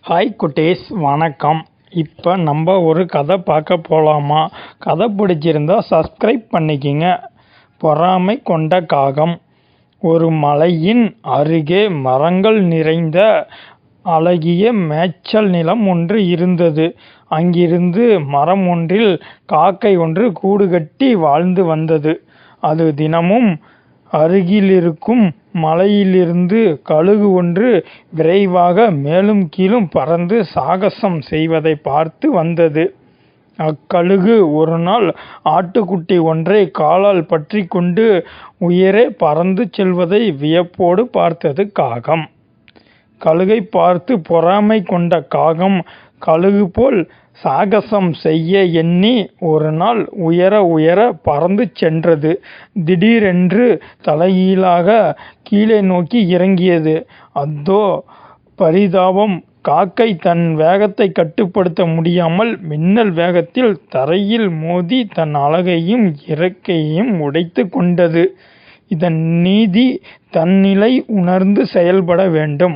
Hi குட்டீஸ், வணக்கம். இப்போ நம்ம ஒரு கதை பார்க்க போகலாமா? கதை பிடிச்சிருந்தா சப்ஸ்கிரைப் பண்ணிக்கிங்க. பொறாமை கொண்ட காகம். ஒரு மலையின் அருகே மரங்கள் நிறைந்த அழகிய மேய்ச்சல் நிலம் ஒன்று இருந்தது. அங்கிருந்து மரம் ஒன்றில் காக்கை ஒன்று கூடு கட்டி வாழ்ந்து வந்தது. அது தினமும் அருகிலிருக்கும் மலையிலிருந்து கழுகு ஒன்று விரைவாக மேலும் கீழும் பறந்து சாகசம் செய்வதை பார்த்து வந்தது. அக்கழுகு ஒரு நாள் ஆட்டுக்குட்டி ஒன்றை காலால் பற்றி கொண்டு உயரே பறந்து செல்வதை வியப்போடு பார்த்தது காகம். கழுகை பார்த்து பொறாமை கொண்ட காகம் கழுகு போல் சாகசம் செய்ய எண்ணி ஒரு நாள் உயர உயர பறந்து சென்றது. திடீரென்று தலைகீழாக கீழே நோக்கி இறங்கியது. அதோ பரிதாபம்! காக்கை தன் வேகத்தை கட்டுப்படுத்த முடியாமல் மின்னல் வேகத்தில் தரையில் மோதி தன் அலகையும் இறக்கையையும் உடைத்து கொண்டது. இதன் நீதி தன்னிலை உணர்ந்து செயல்பட வேண்டும்.